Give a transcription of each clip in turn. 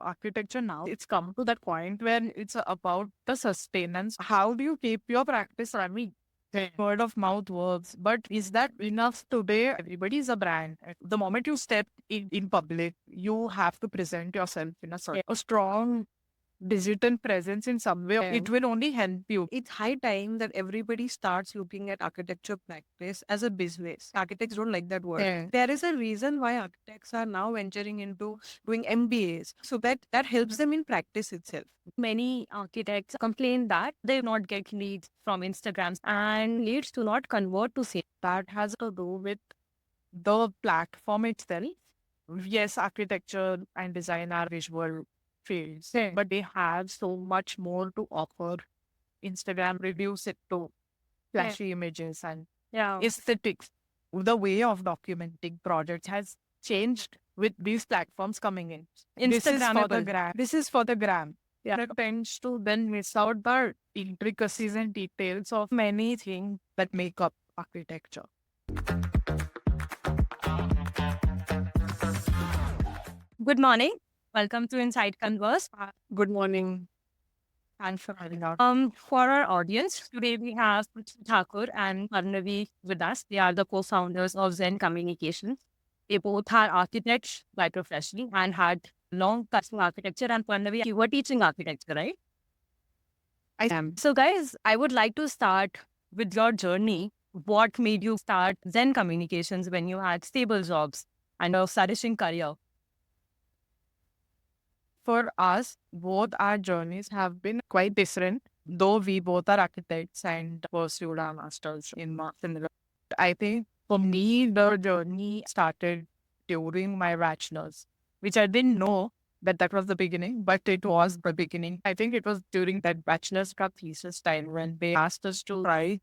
architecture now, it's come to that point where it's about the sustenance. How do you keep your practice running? Word of mouth works, but is that enough today? Everybody is a brand. The moment you step in public, you have to present yourself in a strong digital presence in some way. It will only help you. It's high time that everybody starts looking at architecture practice as a business. Architects don't like that word. Yeah. There is a reason why architects are now venturing into doing MBAs, so that helps them in practice itself. Many architects complain that they do not get leads from Instagrams and leads do not convert to sales. That has to do with the platform itself. Yes, architecture and design are visual fields, but they have so much more to offer. Instagram reduce it to flashy images and aesthetics. The way of documenting projects has changed with these platforms coming in. This is for the Instagrammable. gram. This is for the gram. That tends to then miss out the intricacies and details of many things that make up architecture. Good morning. Welcome to Inside Converse. Good morning. Thanks for having us. For our audience, today we have Prithvi Thakur and Parnavi with us. They are the co-founders of Zen Communications. They both are architects by profession and had long custom architecture. And Parnavi, you were teaching architecture, right? I am. So, guys, I would like to start with your journey. What made you start Zen Communications when you had stable jobs and a flourishing career? For us, both our journeys have been quite different, though we both are architects and pursued our masters in similar. I think for me, the journey started during my bachelor's, which I didn't know that was the beginning, but it was the beginning. I think it was during that bachelor's club thesis time when they asked us to write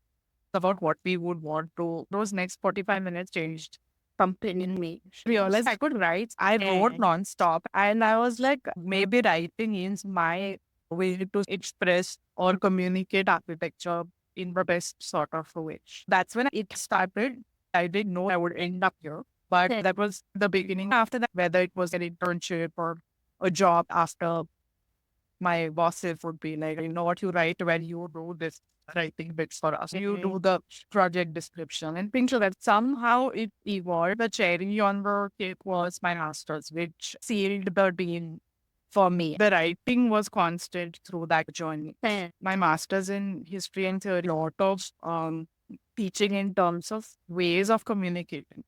about what we would want to. Those next 45 minutes changed something in me. Realized I could write. I wrote nonstop, and I was like, maybe writing is my way to express or communicate architecture in the best sort of a way. That's when it started. I didn't know I would end up here, but that was the beginning. After that, whether it was an internship or a job after, my bosses would be like, you know what, you write when you do this writing bits for us. You do the project description and things like that. Somehow it evolved. The cherry on the cake was my master's, which sealed the deal for me. The writing was constant through that journey. My master's in history and theory, a lot of teaching in terms of ways of communicating,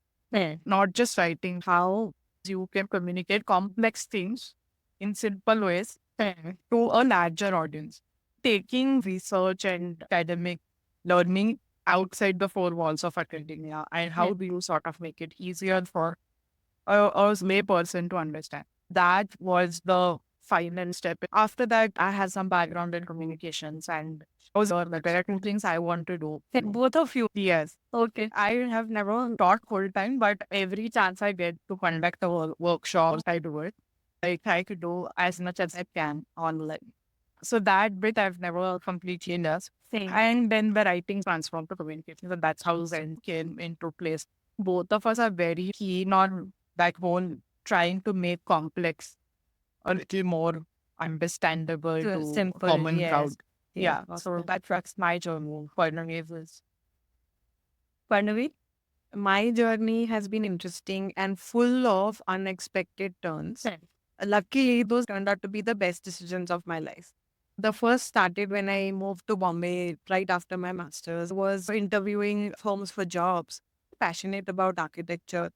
not just writing, how you can communicate complex things in simple ways to a larger audience. Taking research and academic learning outside the four walls of academia, and how do you sort of make it easier for a lay person to understand. That was the final step. After that, I had some background in communications, and those are the there are two things I want to do. Both of you. Yes. Okay. I have never taught full time, but every chance I get to conduct a workshops, I do it. I try to do as much as I can online. So that bit I've never completely lost. Same. And then the writing transformed to communication. So that's how Zen came into place. Both of us are very keen on that whole trying to make complex a little more understandable to Simple, common yes. crowd. Yeah. So that's my journey. Parnavi was Parnavi? My journey has been interesting and full of unexpected turns. Luckily, those turned out to be the best decisions of my life. The first started when I moved to Bombay right after my master's, was interviewing firms for jobs, passionate about architecture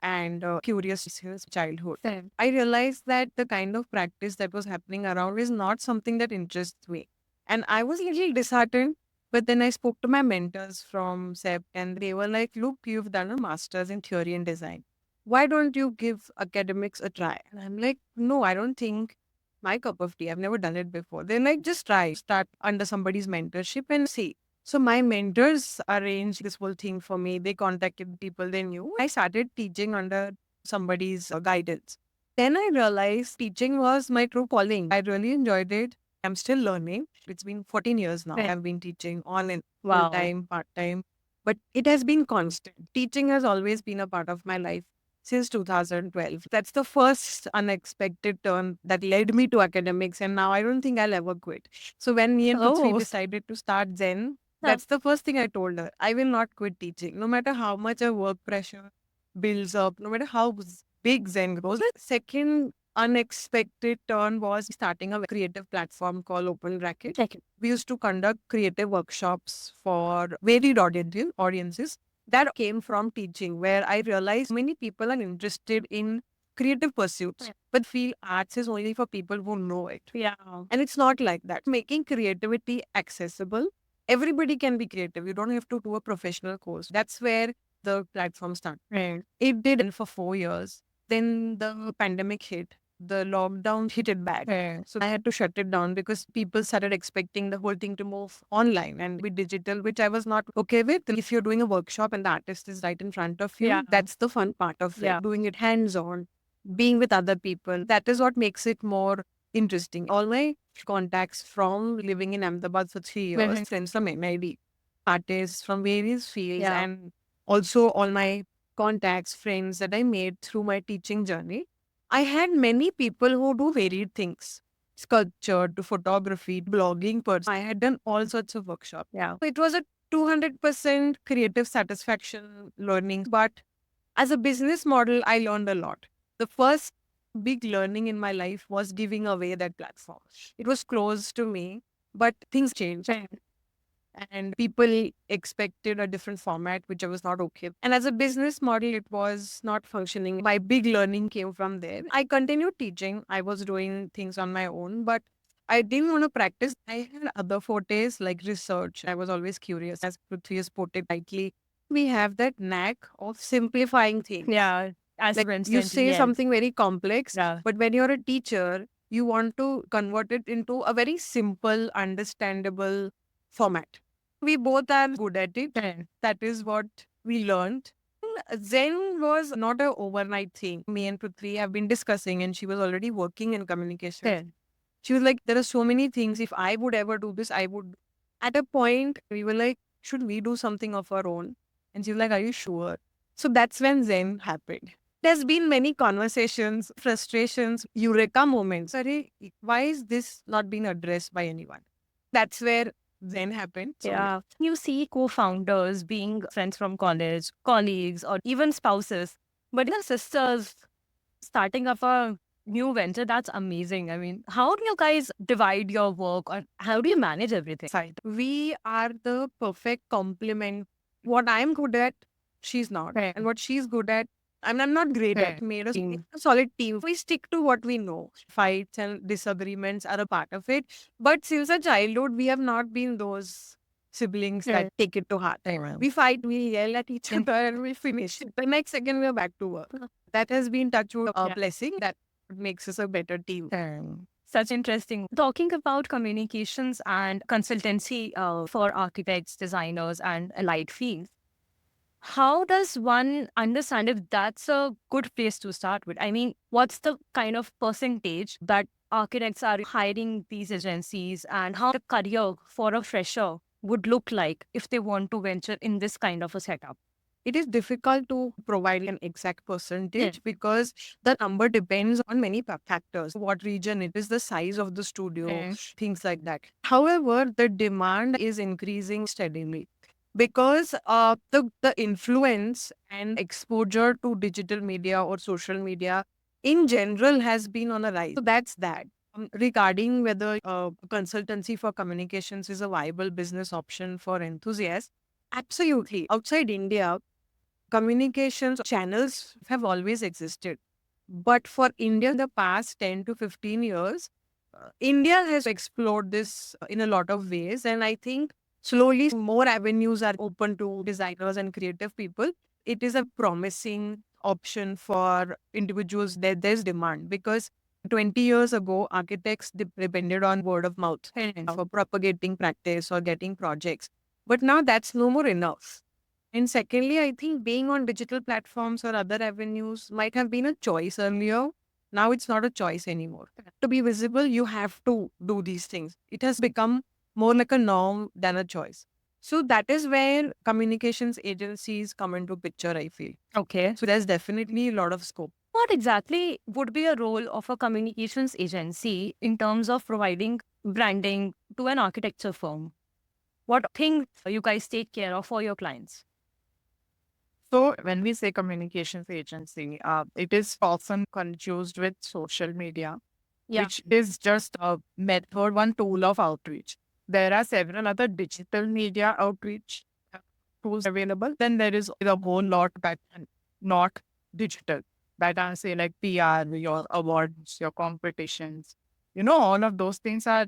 and curious since childhood. I realized that the kind of practice that was happening around is not something that interests me. And I was a little disheartened, but then I spoke to my mentors from SEP and they were like, look, you've done a master's in theory and design. Why don't you give academics a try? And I'm like, no, I don't think my cup of tea. I've never done it before. They're like, just try, start under somebody's mentorship and see. So my mentors arranged this whole thing for me. They contacted people they knew. I started teaching under somebody's guidance. Then I realized teaching was my true calling. I really enjoyed it. I'm still learning. It's been 14 years now. I've been teaching on and full time, part time, but it has been constant. Teaching has always been a part of my life. since 2012. That's the first unexpected turn that led me to academics, and now I don't think I'll ever quit. So when me and Prithvi Oh. decided to start Zen, Huh. that's the first thing I told her. I will not quit teaching, no matter how much a work pressure builds up, no matter how big Zen grows. The second unexpected turn was starting a creative platform called Open Bracket. Second. We used to conduct creative workshops for varied audiences. That came from teaching, where I realized many people are interested in creative pursuits, Yeah. but feel arts is only for people who know it. Yeah. And it's not like that. Making creativity accessible, everybody can be creative. You don't have to do a professional course. That's where the platform started. Right. It did for 4 years. Then the pandemic hit. The lockdown hit it back. Right. So I had to shut it down because people started expecting the whole thing to move online and be digital, which I was not okay with. If you're doing a workshop and the artist is right in front of you, Yeah. that's the fun part of it. Yeah. Doing it hands on, being with other people. That is what makes it more interesting. All my contacts from living in Ahmedabad for 3 years, friends from MID, artists from various fields, Yeah. and also all my contacts, friends that I made through my teaching journey. I had many people who do varied things, sculpture to photography, blogging. I had done all sorts of workshops. Yeah. It was a 200% creative satisfaction learning. But as a business model, I learned a lot. The first big learning in my life was giving away that platform. It was close to me, but things changed. And people expected a different format, which I was not okay with. And as a business model, it was not functioning. My big learning came from there. I continued teaching. I was doing things on my own, but I didn't want to practice. I had other fortes like research. I was always curious. As Prithvi has put it rightly, we have that knack of simplifying things. Yeah. As Like for you instance, say yes. something very complex, Yeah. but when you're a teacher, you want to convert it into a very simple, understandable format. We both are good at it. Right. That is what we learned. Zen was not an overnight thing. Me and Prithvi have been discussing, and she was already working in communication. Right. She was like, there are so many things. If I would ever do this, I would. At a point, we were like, should we do something of our own? And she was like, are you sure? So that's when Zen happened. There's been many conversations, frustrations, eureka moments. Arey, why is this not being addressed by anyone? That's where Zen happened. So Yeah. You see co-founders being friends from college, colleagues, or even spouses, but your sisters starting up a new venture, that's amazing. I mean, how do you guys divide your work, or how do you manage everything? side. We are the perfect complement. What I'm good at, she's not. Right. And what she's good at, I'm not great Right. at. Made us a solid team. We stick to what we know. Fights and disagreements are a part of it. But since our childhood, we have not been those siblings that Right. take it to heart. We fight, we yell at each other, and we finish. The next second, we're back to work. That has been touch wood a Yeah. blessing that makes us a better team. Such interesting. Talking about communications and consultancy for architects, designers, and allied fields, how does one understand if that's a good place to start with? I mean, what's the kind of percentage that architects are hiring these agencies, and how the career for a fresher would look like if they want to venture in this kind of a setup? It is difficult to provide an exact percentage because the number depends on many factors. What region it is, the size of the studio, things like that. However, the demand is increasing steadily because the influence and exposure to digital media or social media in general has been on a rise. So that's that. Regarding whether consultancy for communications is a viable business option for enthusiasts, absolutely. Outside India, communications channels have always existed. But for India, in the past 10 to 15 years, India has explored this in a lot of ways. And I think slowly more avenues are open to designers and creative people. It is a promising option for individuals that there's demand because 20 years ago, architects depended on word of mouth for propagating practice or getting projects. But now that's no more enough. And secondly, I think being on digital platforms or other avenues might have been a choice earlier. Now it's not a choice anymore. To be visible, you have to do these things. It has become more like a norm than a choice. So that is where communications agencies come into picture, I feel. Okay. So there's definitely a lot of scope. What exactly would be a role of a communications agency in terms of providing branding to an architecture firm? What things you guys take care of for your clients? So when we say communications agency, it is often confused with social media, Yeah. which is just a method, one tool of outreach. There are several other digital media outreach tools available. Then there is a whole lot that are not digital, that are say like PR, your awards, your competitions. All of those things are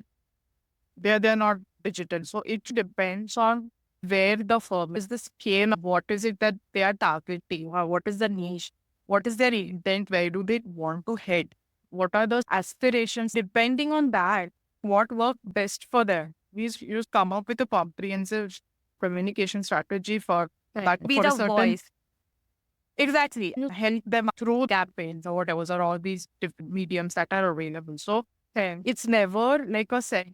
they're not digital. So it depends on where the firm is, the scale, what is it that they are targeting, or what is the niche, what is their intent, where do they want to head, what are those aspirations. Depending on that, what works best for them. We just come up with a comprehensive communication strategy for that Be for a the certain voice. exactly help them through campaigns or whatever or all these different mediums that are available. So it's never like a set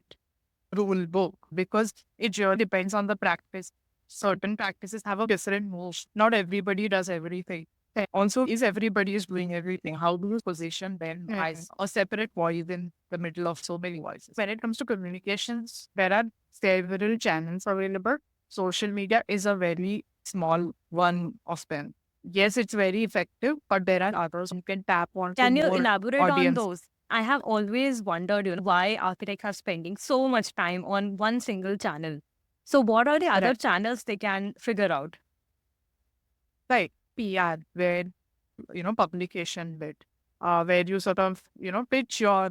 rule book because it really depends on the practice. Certain practices have a different moves. Not everybody does everything. Also, is everybody is doing everything? How do you position them as a separate voice in the middle of so many voices? When it comes to communications, there are several channels available. Social media is a very small one of them. Yes, it's very effective, but there are others you can tap on to Can you more elaborate on audience. those? I have always wondered, why architects are spending so much time on one single channel. So what are the other Right. channels they can figure out? Like PR, where publication bit, where you sort of pitch your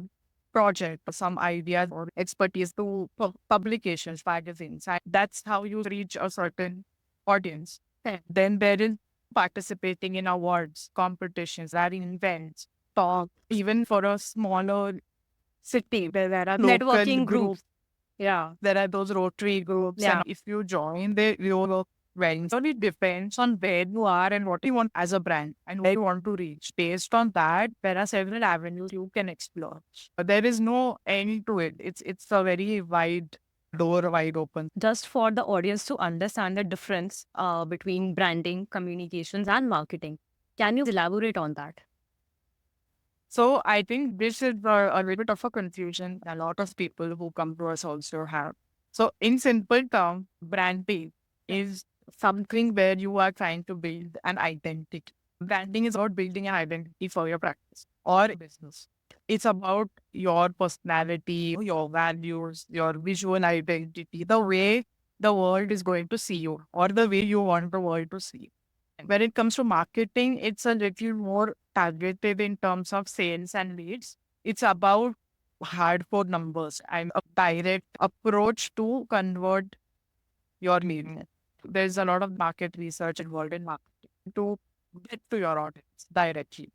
project or some ideas or expertise to publications, magazines, and that's how you reach a certain audience. Then there is participating in awards, competitions, running events, talk, even for a smaller city where there are local Networking groups. groups. Yeah. There are those Rotary groups, Yeah. and if you join, they will work well. So it depends on where you are and what you want as a brand and where you want to reach. Based on that, there are several avenues you can explore. But there is no end to it. It's a very wide door, wide open. Just for the audience to understand the difference between branding, communications, and marketing. Can you elaborate on that? So I think this is a little bit of a confusion a lot of people who come to us also have. So in simple terms, branding is something where you are trying to build an identity. Branding is about building an identity for your practice or business. It's about your personality, your values, your visual identity, the way the world is going to see you or the way you want the world to see you. When it comes to marketing, it's a little more targeted in terms of sales and leads. It's about hardcore numbers and a direct approach to convert your lead. There's a lot of market research involved in marketing to get to your audience directly.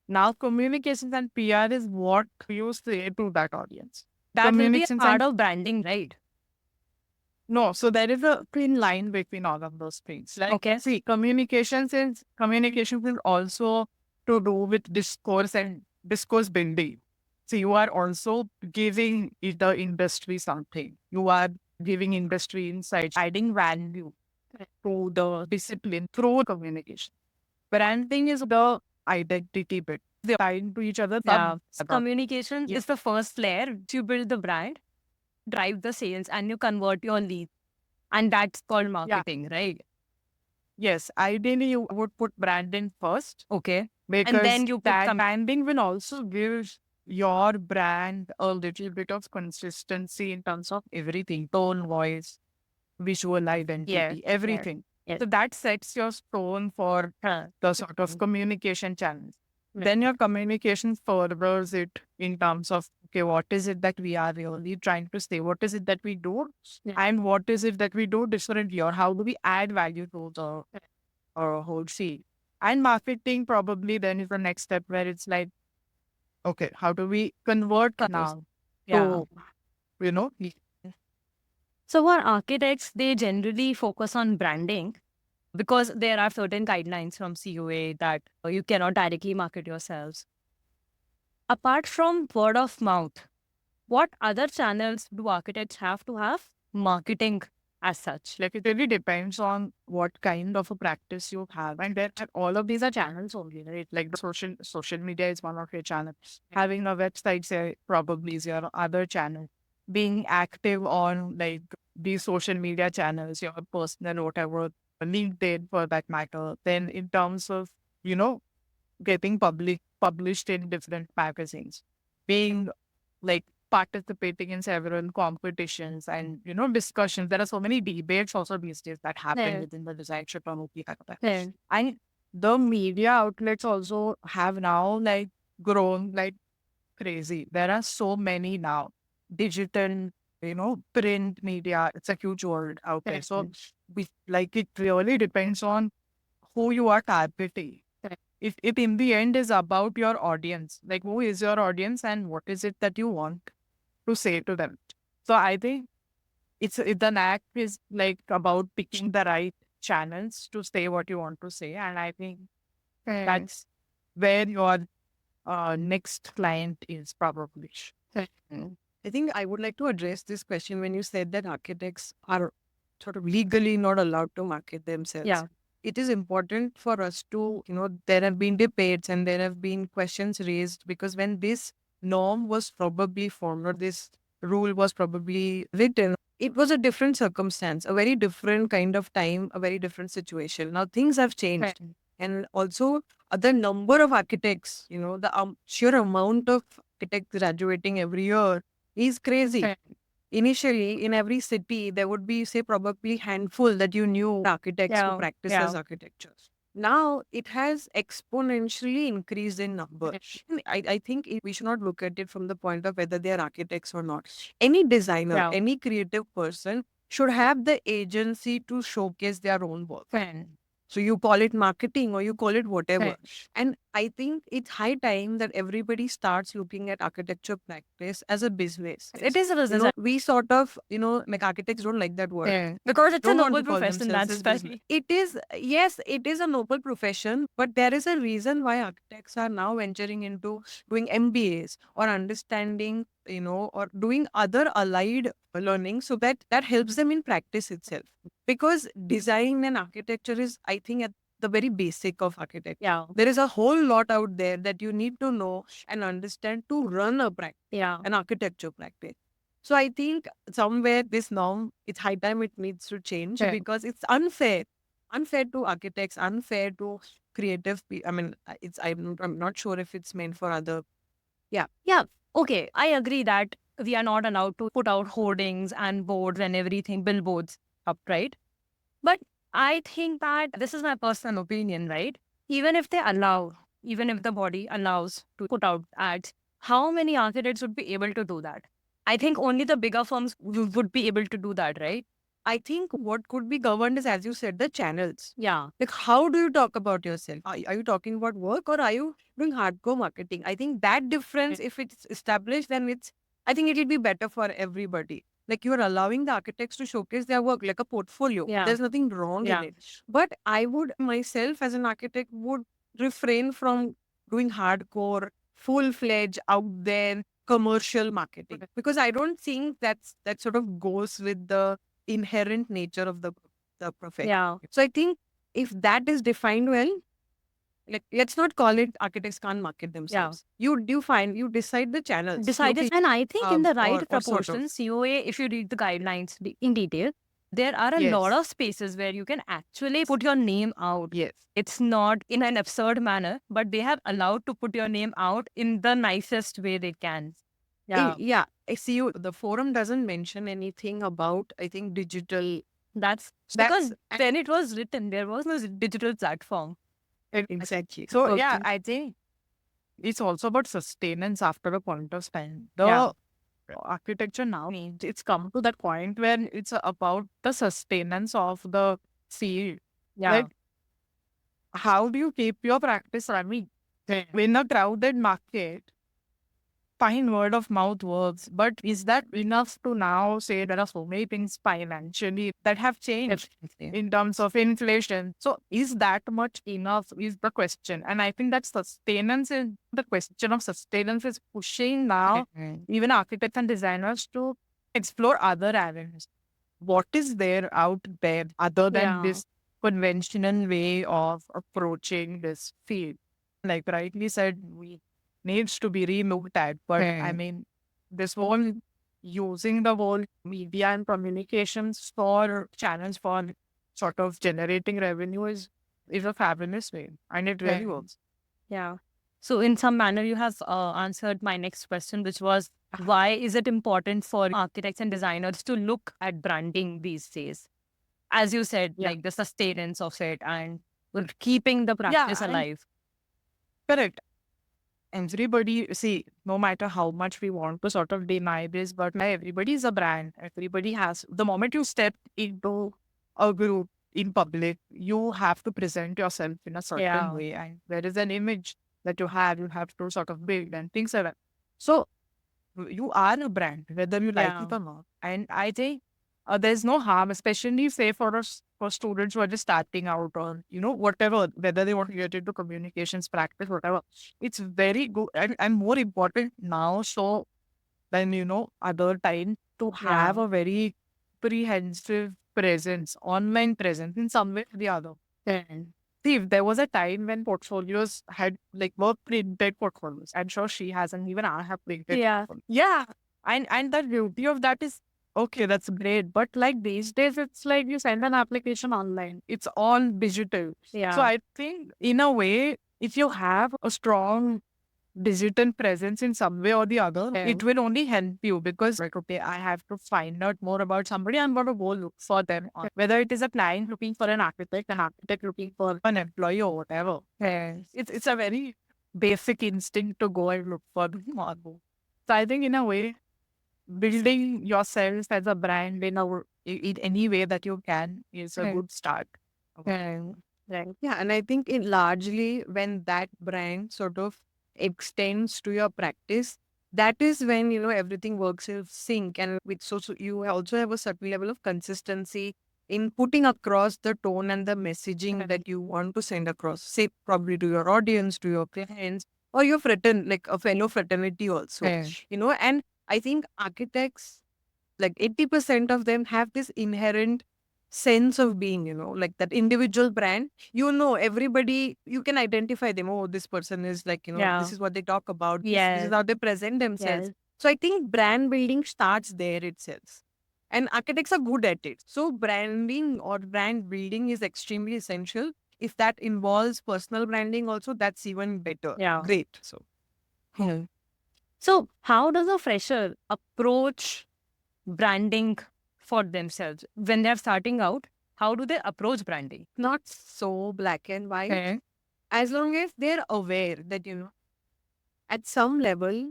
Now, communications and PR is what you say to that audience. That will be a Communications part and of branding, right? no, so there is a thin line between all of those things. Like, Okay. see, communication will also to do with discourse and discourse building. So you are also giving the industry something. You are giving industry insights, adding value to the discipline through communication. Branding is the identity bit. They're tied to each other. Yeah. Sub- Communication Yeah. is the first layer to build the brand, drive the sales, and you convert your leads. And that's called marketing, right? Yes, ideally you would put branding first. Okay. Because then you put that branding will also give your brand a little bit of consistency in terms of everything, tone, voice, visual identity, everything. Yes. So that sets your tone for the sort of communication channels. Then your communication furthers it in terms of, okay, what is it that we are really trying to say? What is it that we do? And what is it that we do differently? Or how do we add value to the whole scene? And marketing probably then is the next step where it's like, okay, how do we convert now Yeah. to, you know, So for architects, they generally focus on branding because there are certain guidelines from COA that you cannot directly market yourselves. Apart from word of mouth, what other channels do architects have to have marketing as such. Like it really depends on what kind of a practice you have, and then all of these are channels only, right? Like the social media is one of your channels. Having a website, say, probably is your other channel. Being active on like these social media channels, your personal whatever, LinkedIn for that matter. Then in terms of getting published in different magazines, being like participating in several competitions and discussions. There are so many debates also these days that happen Yeah. within the design community. Yeah. And the media outlets also have now like grown like crazy. There are so many now. Digital, print media, it's a huge world out there. So it really depends on who you are targeting. Correct. If in the end is about your audience, like who is your audience and what is it that you want to say to them. So I think the knack is like about picking the right channels to say what you want to say. And I think that's where your next client is probably. I think I would like to address this question when you said that architects are sort of legally not allowed to market themselves. Yeah. It is important for us to, there have been debates and there have been questions raised because when this norm was probably formed or this rule was probably written, it was a different circumstance, a very different kind of time, a very different situation. Now things have changed. And also the number of architects, the sheer amount of architects graduating every year is crazy. Correct. Initially, in every city, there would be, say, probably handful that you knew architects who Yeah, practice yeah. as architecture. Now it has exponentially increased in number. And I think we should not look at it from the point of whether they are architects or not. Any designer, Yeah. any creative person should have the agency to showcase their own work. So you call it marketing or you call it whatever. Correct. And I think it's high time that everybody starts looking at architecture practice as a business. It is a You business. know, we sort of, like architects don't like that word. Because it's a Don't want noble to call profession, themselves that's as business. especially. It is, yes, it is a noble profession, but there is a reason why architects are now venturing into doing MBAs or understanding, or doing other allied learning so that helps them in practice itself. Because design and architecture is, I think, at the very basic of architecture. Yeah. There is a whole lot out there that you need to know and understand to run a practice, Yeah. an architecture practice. So I think somewhere this norm, it's high time it needs to change Yeah. because it's unfair. Unfair to architects, unfair to creative people. I mean, I'm not sure if it's meant for other. Yeah. Okay. I agree that we are not allowed to put out hoardings and boards and everything, billboards up, right? But I think that this is my personal opinion, right? Even if the body allows to put out ads, how many architects would be able to do that? I think only the bigger firms would be able to do that, right? I think what could be governed is, as you said, the channels. Yeah. Like, how do you talk about yourself? Are you talking about work or are you doing hardcore marketing? I think that difference, if it's established, then I think it will be better for everybody. Like, you're allowing the architects to showcase their work like a portfolio. Yeah. There's nothing wrong Yeah. in it. But I would myself, as an architect, would refrain from doing hardcore, full-fledged, out there commercial marketing because I don't think that sort of goes with the inherent nature of the profession. Yeah. So I think if that is defined well, like let's not call it architects can't market themselves. You decide the channels. Decided. And I think in the right or sort of. proportions, COA, if you read the guidelines in detail, there are a Yes. lot of spaces where you can actually put your name out. Yes. It's not in an absurd manner, but they have allowed to put your name out in the nicest way they can. Yeah. I see you. The forum doesn't mention anything about, I think, digital. That's because when it was written, there was no digital platform. Exactly. So yeah, I think it's also about sustenance after a point of time. The architecture now means it's come to that point where it's about the sustenance of the field. Yeah. Like, how do you keep your practice running? In a crowded market, fine, word of mouth works, but is that enough to now say there are so many things financially that have changed in terms of inflation? So is that much enough is the question. And I think that sustenance is the question of sustenance is pushing now even architects and designers to explore other avenues. what is there out there other than Yeah. this conventional way of approaching this field. Like rightly said, we needs to be relooked at. But I mean, this whole using the whole media and communications for channels for sort of generating revenue is a fabulous way, and it really works. Yeah. So in some manner, you have answered my next question, which was why is it important for architects and designers to look at branding these days? As you said, Yeah. like the sustenance of it and keeping the Yeah, practice and alive. correct. Everybody, see, no matter how much we want to sort of deny this, but everybody is a brand. Everybody has, the moment you step into a group in public, you have to present yourself in a certain Yeah. way. And there is an image that you have to sort of build and things like that. So you are a brand, whether you like Yeah. it or not. And I think there's no harm, especially say for us, for students who are just starting out or, whatever, whether they want to get into communications practice, whatever. It's very good and more important now so than, other time to have Yeah. a very comprehensive presence, online presence in some way or the other. See, if there was a time when portfolios had like were printed portfolios, I'm sure she hasn't, even I have printed. Yeah. Yeah. And the beauty of that is okay, that's great. But like these days, it's like you send an application online. It's all digital. So Yeah. I think in a way, if you have a strong digital presence in some way or the other, it will only help you because, like, okay, I have to find out more about somebody. I'm going to go look for them. Whether it is a client looking for an architect looking for an employee or whatever. It's a very basic instinct to go and look for them. So I think in a way, building yourself as a brand in any way that you can is a good start. Right. Yeah, and I think it largely when that brand sort of extends to your practice, that is when everything works in sync, and with so you also have a certain level of consistency in putting across the tone and the messaging that you want to send across. Say probably to your audience, to your clients, or your like a fellow fraternity also. And I think architects, like 80% of them have this inherent sense of being, like that individual brand. Everybody, you can identify them. Oh, this person is like, Yeah. this is what they talk about. This Yes. is how they present themselves. Yes. So I think brand building starts there itself. And architects are good at it. So branding or brand building is extremely essential. If that involves personal branding also, that's even better. Yeah. Great. So So how does a fresher approach branding for themselves when they're starting out? How do they approach branding? not so black and white. As long as they're aware that, at some level,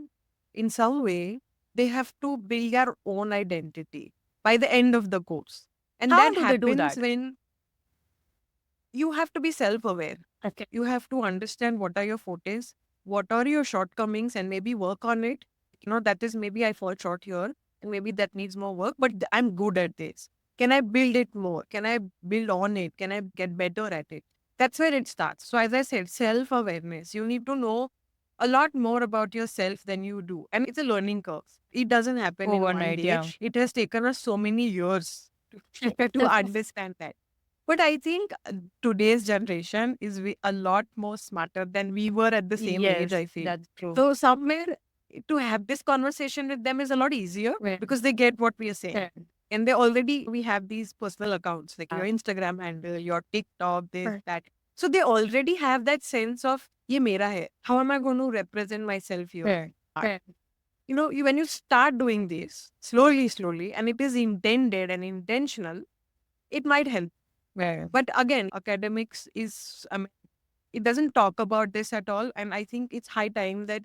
in some way, they have to build their own identity by the end of the course. And How that do they do happens that? when you have to be self aware. Okay. You have to understand what are your fortes, what are your shortcomings, and maybe work on it. That is maybe I fall short here, and maybe that needs more work, but I'm good at this. Can I build it more? Can I build on it? Can I get better at it? That's where it starts. So, as I said, self awareness. You need to know a lot more about yourself than you do. And it's a learning curve. It doesn't happen in one Overnight, day. yeah. It has taken us so many years to understand that. But I think today's generation is a lot more smarter than we were at the same age, I feel. That's true. So somewhere to have this conversation with them is a lot easier because they get what we are saying. And we have these personal accounts like your Instagram handle, your TikTok, this, that. So they already have that sense of, ye mera hai. How am I going to represent myself here? When you start doing this slowly, and it is intended and intentional, it might help. But again, academics it doesn't talk about this at all. And I think it's high time that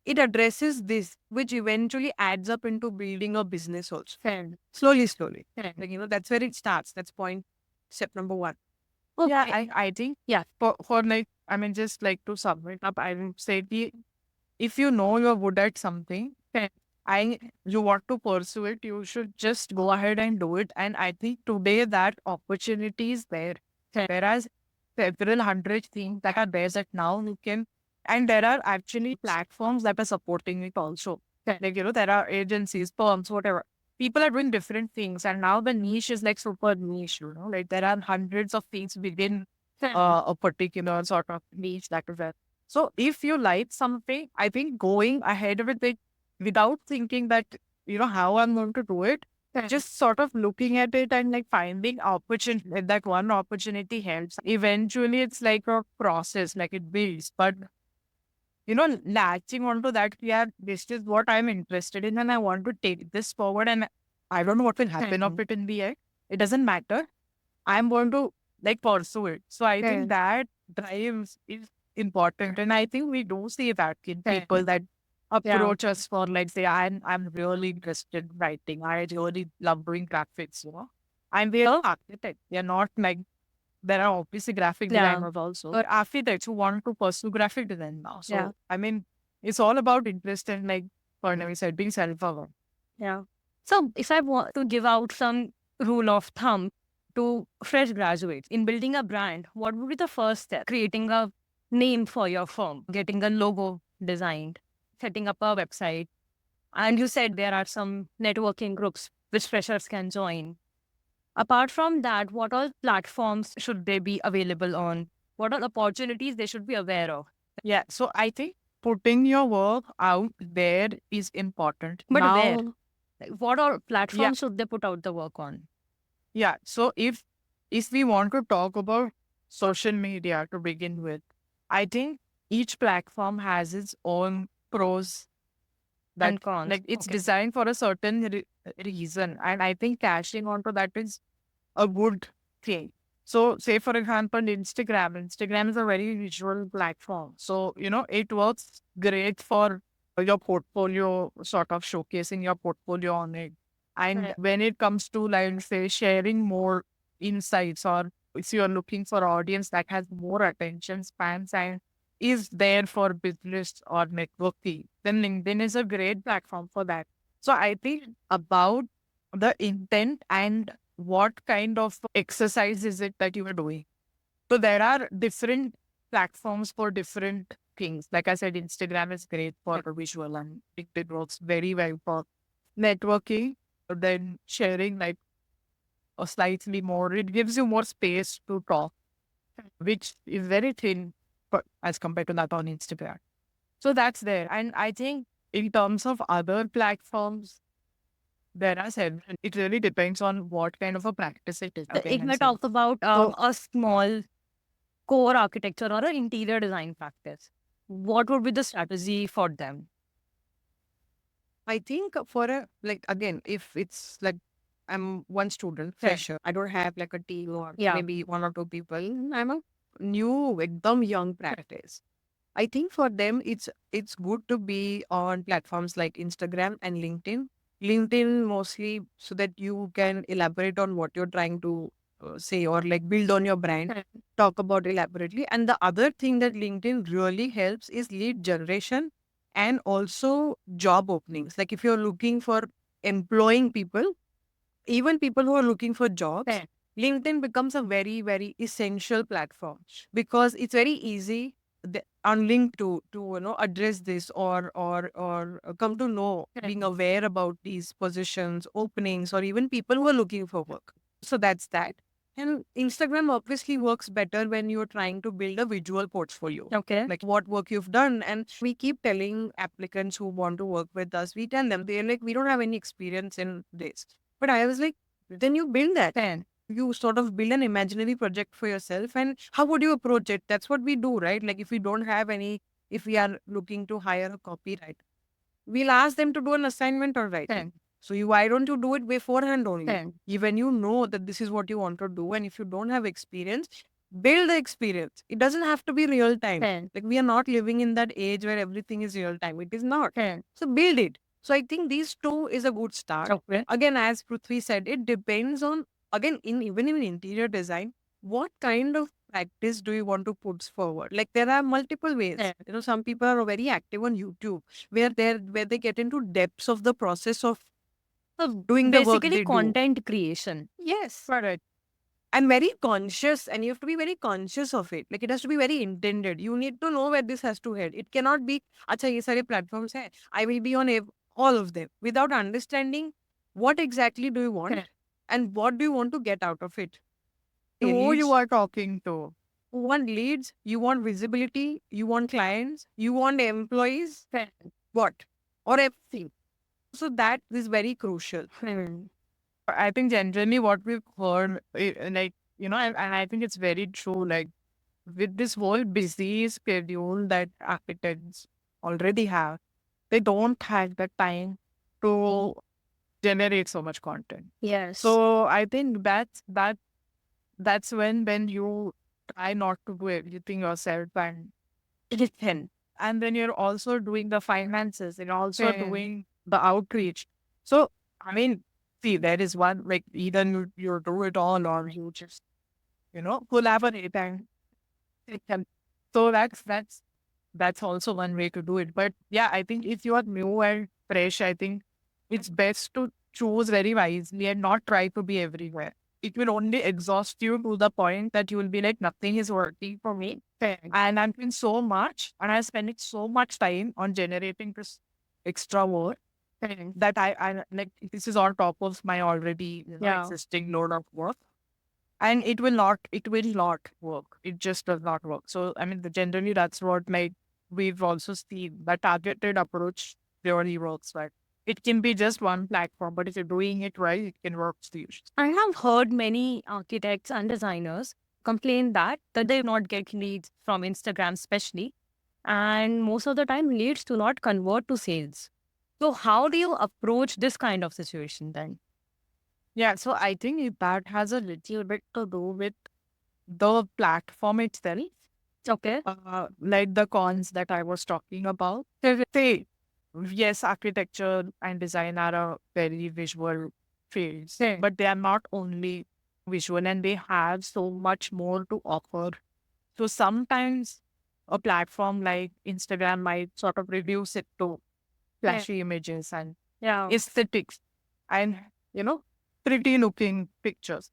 it addresses this, which eventually adds up into building a business also. Slowly. Like, that's where it starts. That's step number one. Okay. Yeah, I think Yeah. for like, I mean, just like to sum it up, I would say if you know you're good at something, you want to pursue it, you should just go ahead and do it. And I think today that opportunity is there. Whereas several hundred things that are there that now you can, and there are actually platforms that are supporting it also. Like, there are agencies, firms, whatever. people are doing different things, and now the niche is like super niche, you know, like there are hundreds of things within a particular sort of niche that is there. So if you like something, I think going ahead with it without thinking that, you know, how I'm going to do it, just sort of looking at it and like finding opportunity, that one opportunity helps. Eventually, it's like a process, like it builds. But, you know, latching onto that, yeah, this is what I'm interested in and I want to take this forward. And I don't know what will happen of it in the end. It doesn't matter. I'm going to like pursue it. So I think that drive is important. And I think we do see that in people that approach us for like say, I'm really interested in writing. I really love doing graphics, you know. And they're architects. They're not like there are obviously graphic designers also, but architects who want to pursue graphic design now. So I mean, it's all about interest and like Parnavi said, being self-aware. Yeah. So if I want to give out some rule of thumb to fresh graduates in building a brand, what would be the first step? Creating a name for your firm, getting a logo designed, setting up a website. And you said there are some networking groups which freshers can join. Apart from that, what all platforms should they be available on? What all opportunities they should be aware of? Yeah. So I think putting your work out there is important. But Now, where? Like, what all platforms should they put out the work on? Yeah. So if we want to talk about social media to begin with, I think each platform has its own pros And cons. like it's designed for a certain reason, and I think cashing onto that is a good thing. So say for example Instagram is a very visual platform, so you know it works great for your portfolio, sort of showcasing your portfolio on it. And when it comes to like say sharing more insights, or if you're looking for audience that has more attention spans and is there for business or networking, then LinkedIn is a great platform for that. So I think about the intent and what kind of exercise is it that you are doing. So there are different platforms for different things. Like I said, Instagram is great for visual and it works very well for networking. Then sharing like a slightly more, it gives you more space to talk, which is very thin as compared to that on Instagram. So that's there. And I think in terms of other platforms, there are several. It really depends on what kind of a practice it is. If I talk about a small core architecture or an interior design practice, what would be the strategy for them? I think for a, like, again, if it's like I'm one student, fresher, I don't have like a team or maybe one or two people, I'm a new, ekdam young practice. I think for them, it's good to be on platforms like Instagram and LinkedIn. LinkedIn mostly so that you can elaborate on what you're trying to say, or like build on your brand, talk about elaborately. And the other thing that LinkedIn really helps is lead generation and also job openings. Like if you're looking for employing people, even people who are looking for jobs, LinkedIn becomes a very, very essential platform because it's very easy on link to you know address this or come to know, being aware about these positions, openings, or even people who are looking for work. So that's that. And Instagram obviously works better when you're trying to build a visual portfolio. Okay. Like what work you've done. And we keep telling applicants who want to work with us, we tell them, they're like, we don't have any experience in this. But I was like, then you build that. You sort of build an imaginary project for yourself. And how would you approach it? That's what we do, right? Like if we don't have any, if we are looking to hire a copywriter, we'll ask them to do an assignment or writing. So why don't you do it beforehand only? When you know that this is what you want to do, and if you don't have experience, build the experience. It doesn't have to be real time. Like we are not living in that age where everything is real time. It is not. So build it. So I think these two is a good start. Again, as Prithvi said, it depends on, again, even in interior design, what kind of practice do you want to put forward? Like there are multiple ways. You know, some people are very active on YouTube where they get into depths of the process of doing the work Basically, they content creation. Yes. Correct. And very conscious, and you have to be very conscious of it. Like it has to be very intended. You need to know where this has to head. It cannot be, acha, ye sare platforms hai, I will be on all of them, without understanding what exactly do you want? Correct. And what do you want to get out of it? Who Leads, you are talking to. you want leads, you want visibility, you want clients, you want employees, what? Or everything. So that is very crucial. I think generally what we've heard, like, and I think it's very true, like, with this whole busy schedule that architects already have, they don't have the time to generate so much content. Yes. So I think that's when you try not to do everything yourself and and then you're also doing the finances and also Yeah. doing the outreach. So I mean, see, there is one, like, either you do it all or you just collaborate and it can. So that's also one way to do it. But yeah, I think if you are new and fresh, I think it's best to choose very wisely and not try to be everywhere. It will only exhaust you to the point that you will be like, nothing is working for me. And I'm doing so much and I'm spending so much time on generating this extra work that I like, this is on top of my already Yeah. existing load of work. And it will not work. It just does not work. So I mean, generally that's what, like, we've also seen the targeted approach really works. Right, it can be just one platform, but if you're doing it right, it can work to use. I have heard many architects and designers complain that they do not get leads from Instagram, especially. And most of the time, leads do not convert to sales. So, how do you approach this kind of situation then? Yeah, so I think that has a little bit to do with the platform itself, Okay. like the cons that I was talking about. Say, yes, architecture and design are a very visual fields, but they are not only visual, and they have so much more to offer. So sometimes a platform like Instagram might sort of reduce it to flashy images and Yeah. aesthetics and, pretty looking pictures,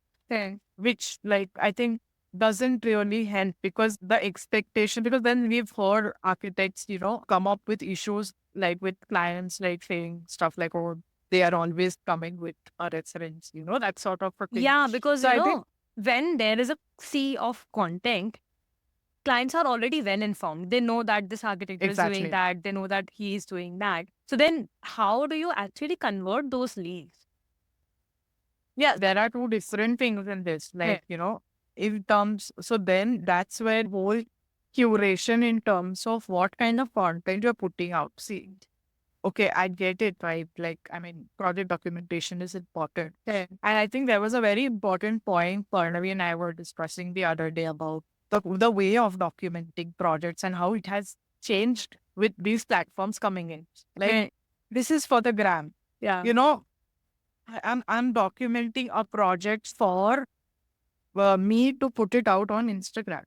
which, like, I think doesn't really help, because the expectation, because then we've heard architects, come up with issues, like with clients, like saying stuff like, oh, they are always coming with a reference, that sort of a thing. Yeah, because So I think when there is a sea of content, clients are already well informed. They know that this architect is doing exactly. that. They know that he is doing that. So then, how do you actually convert those leads? Yeah, there are two different things in this. Like, in terms, so then that's where whole curation in terms of what kind of content you're putting out. See, okay, I get it, right? Like, I mean, project documentation is important. And I think there was a very important point Parnavi and I were discussing the other day about the way of documenting projects and how it has changed with these platforms coming in. Like, this is for the gram. Yeah. I'm documenting a project for me to put it out on Instagram.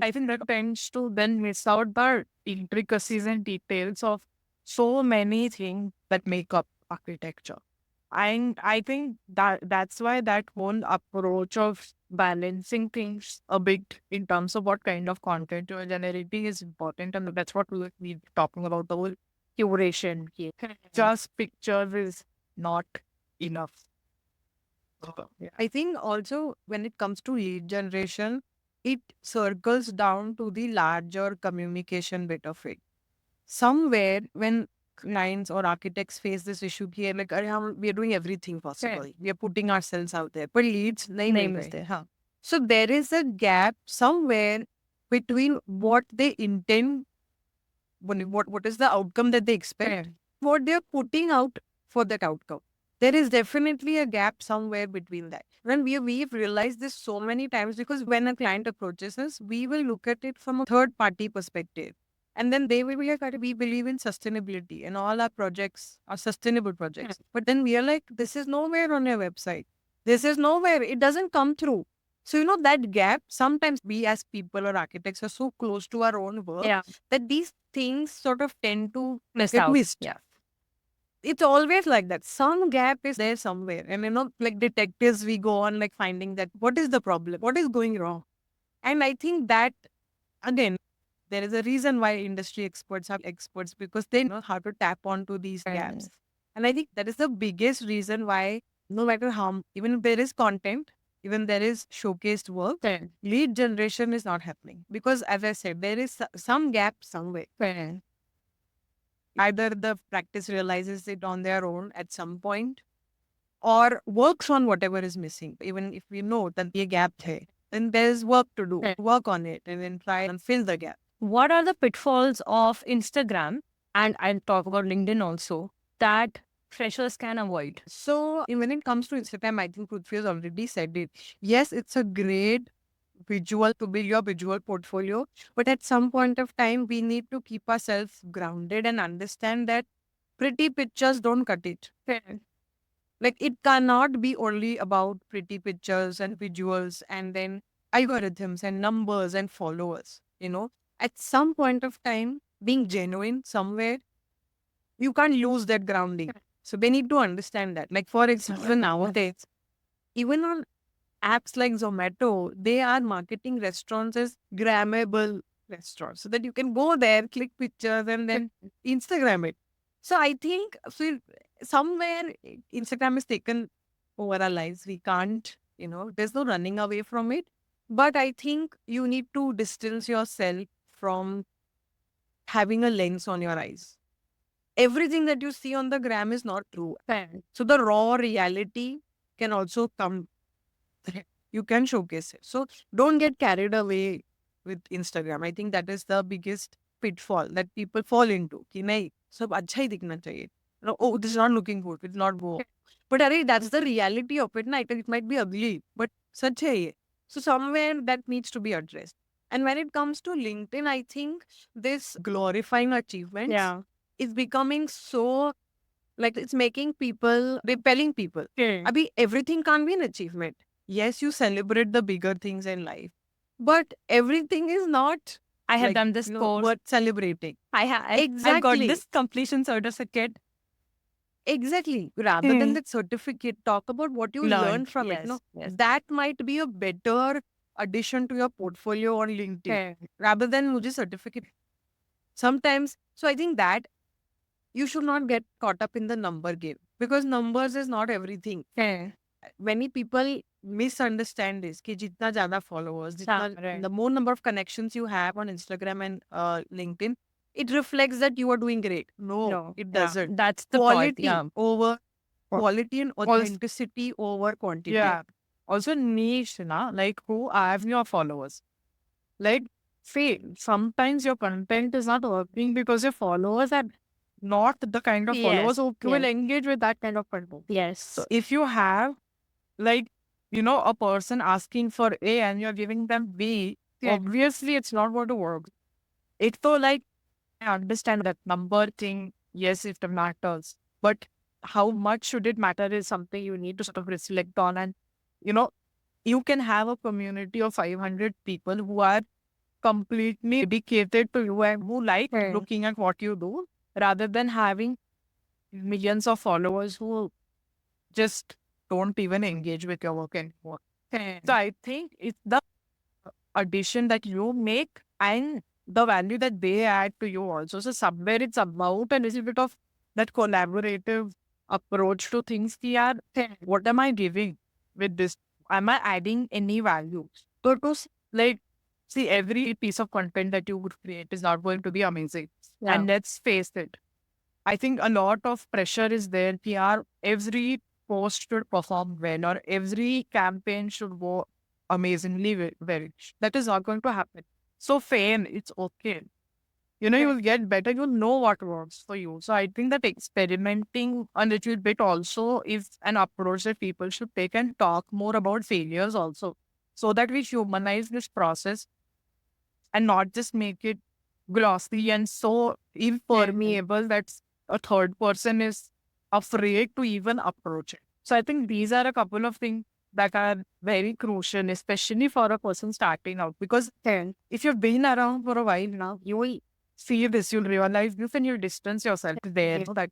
I think that tends to then miss out the intricacies and details of so many things that make up architecture. And I think that's why that whole approach of balancing things a bit in terms of what kind of content you're generating is important. And that's what we're talking about, the whole curation. Just pictures is not enough. Yeah. I think also when it comes to lead generation, it circles down to the larger communication bit of it. Somewhere when clients or architects face this issue, कि like, we are doing everything possible. We are putting ourselves out there. But leads नहीं नहीं मिल मिलते, रहे. हाँ. So there is a gap somewhere between what they intend, what is the outcome that they expect, what they're putting out for that outcome. There is definitely a gap somewhere between that. When we've realized this so many times, because when a client approaches us, we will look at it from a third party perspective. And then they will be like, "Arey, we believe in sustainability and all our projects are sustainable projects." But then we are like, this is nowhere on your website. This is nowhere. It doesn't come through. So, that gap, sometimes we as people or architects are so close to our own work Yeah. that these things sort of tend to Miss get out. missed. Yeah. It's always like that. Some gap is there somewhere. And, like detectives, we go on like finding that what is the problem? What is going wrong? And I think that, again, there is a reason why industry experts are experts, because they know how to tap onto these gaps. And I think that is the biggest reason why, no matter how, even if there is content, even there is showcased work, Fair. lead generation is not happening. Because as I said, there is some gap somewhere. Fair. Either the practice realizes it on their own at some point or works on whatever is missing. Even if we know that the gap hai, then there's work to do, Right. work on it and then try and fill the gap. What are the pitfalls of Instagram? And I'll talk about LinkedIn also that freshers can avoid. So when it comes to Instagram, I think Prithvi has already said it. Yes, it's a great visual to build your visual portfolio, but at some point of time, we need to keep ourselves grounded and understand that pretty pictures don't cut it. Fair. Like it cannot be only about pretty pictures and visuals and then algorithms and numbers and followers. At some point of time, being genuine somewhere, you can't lose that grounding. So they need to understand that. Like for example, nowadays, even on apps like Zomato, they are marketing restaurants as grammable restaurants so that you can go there, click pictures, and then Instagram it. So I think somewhere Instagram is taken over our lives. We can't, there's no running away from it. But I think you need to distance yourself from having a lens on your eyes. Everything that you see on the gram is not true. Fair. So the raw reality can also come. You can showcase it. So don't get carried away with Instagram. I think that is the biggest pitfall that people fall into. कि नहीं सब अच्छा ही दिखना चाहिए. Oh, this is not looking good. It's not good. But array, that's the reality of it. Na? It might be ugly, but such hai ye. So somewhere that needs to be addressed. And when it comes to LinkedIn, I think this glorifying achievements Yeah. is becoming so like it's making people repelling people. Fair. Abhi, everything can't be an achievement. Yes, you celebrate the bigger things in life, but everything is not I have like, done this course. worth celebrating. I got Exactly. this completion certificate. Exactly. Rather than that certificate, talk about what you learned from it. Yes, No, yes. that might be a better addition to your portfolio on LinkedIn Fair. rather than mujhe certificate. Sometimes, so I think that you should not get caught up in the number game because numbers is not everything. Fair. Many people misunderstand this कि जितना ज़्यादा followers, right. the more number of connections you have on Instagram and LinkedIn, it reflects that you are doing great. No, it Yeah, doesn't. that's the Quality point. Yeah. over Qua- quality and authenticity over quantity. Yeah. Also niche, na? Like who are your followers? Like, see, sometimes your content is not working because your followers are not the kind of followers Yes, who will yes. engage with that kind of content. Yes. So if you have like, a person asking for A and you're giving them B, obviously it's not going to work. It's so like, I understand that number thing, yes, it matters. But how much should it matter is something you need to sort of reflect on. And, you can have a community of 500 people who are completely dedicated to you and who like looking at what you do rather than having millions of followers who just don't even engage with your work anymore. So I think it's the addition that you make and the value that they add to you also. So somewhere it's about a little bit of that collaborative approach to things. Ki yaar, what am I giving with this? Am I adding any value? So to like see every piece of content that you would create is not going to be amazing. Yeah. And let's face it. I think a lot of pressure is there. Ki yaar, every post should perform well or every campaign should go amazingly well. That is not going to happen. So fame, it's okay. You'll get better. You'll know what works for you. So I think that experimenting a little bit also is an approach that people should take and talk more about failures also. So that we humanize this process and not just make it glossy and so impermeable that a third person is afraid to even approach it. So I think these are a couple of things that are very crucial, especially for a person starting out. Because if you've been around for a while now, you will see this, you'll realize this and you'll distance yourself there that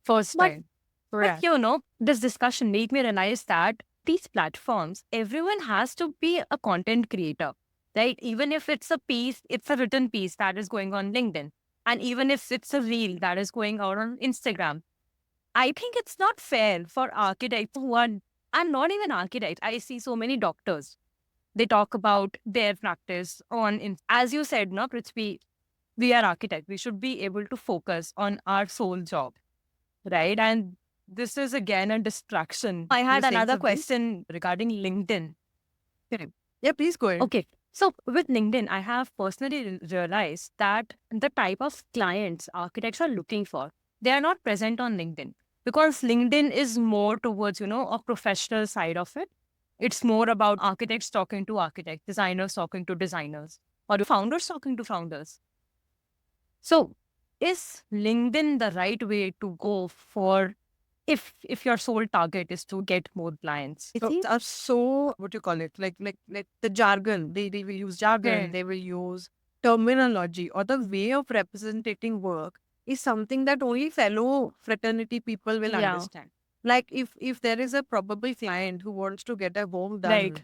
first But- time. But this discussion made me realize that these platforms, everyone has to be a content creator, right? Even if it's a piece, it's a written piece that is going on LinkedIn. And even if it's a reel that is going out on Instagram, I think it's not fair for architects who are, and not even architects. I see so many doctors. They talk about their practice on, as you said, no, Prithvi, we are architects. We should be able to focus on our sole job, right? And this is again a distraction. I You had saying another something? question regarding LinkedIn. Yeah, please go ahead. Okay. So with LinkedIn, I have personally realized that the type of clients architects are looking for, they are not present on LinkedIn because LinkedIn is more towards, a professional side of it. It's more about architects talking to architects, designers talking to designers, or founders talking to founders. So is LinkedIn the right way to go for if your sole target is to get more clients? I think are so what you call it, like the jargon. They will use jargon, Okay. they will use terminology, or the way of representing work is something that only fellow fraternity people will Yeah. understand. Like if there is a probable client who wants to get a home done, Right.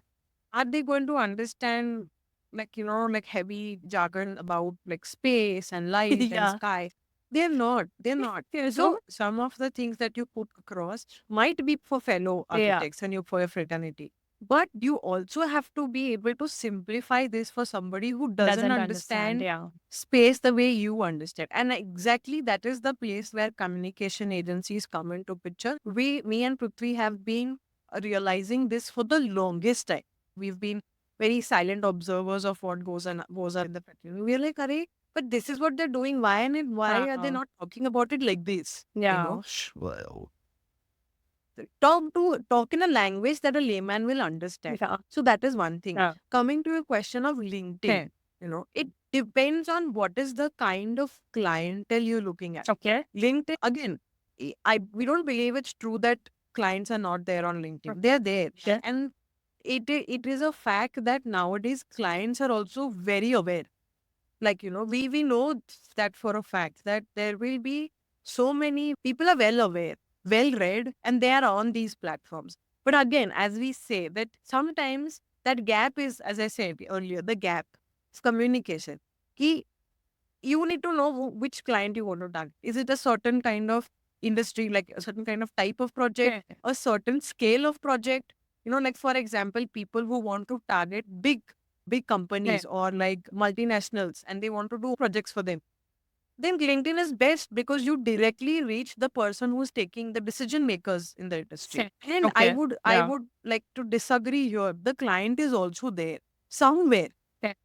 are they going to understand like heavy jargon about like space and light and Yeah. sky? They're not. They're not. So some of the things that you put across might be for fellow Yeah. architects and you for your fraternity. But you also have to be able to simplify this for somebody who doesn't understand Yeah. space the way you understand. And exactly that is the place where communication agencies come into picture. Me and Prithvi have been realizing this for the longest time. We've been very silent observers of what goes on in the fraternity. We're like, Arey, but this is what they're doing. Why are they not talking about it like this? Yeah. Talk in a language that a layman will understand. Yeah. So that is one thing. Yeah. Coming to a question of LinkedIn, it depends on what is the kind of clientele you're looking at. Okay. LinkedIn, again, we don't believe it's true that clients are not there on LinkedIn. They're there. Yeah. And it is a fact that nowadays clients are also very aware. Like, we know that for a fact that there will be so many people are well aware, well read, and they are on these platforms. But again, as we say, that sometimes that gap is, as I said earlier, the gap is communication. Ki you need to know which client you want to target. Is it a certain kind of industry, like a certain kind of type of project, a certain scale of project? Like for example, people who want to target big companies or like multinationals and they want to do projects for them. Then LinkedIn is best because you directly reach the person who's taking the decision makers in the industry. And I Yeah. would like to disagree here. The client is also there somewhere. Okay.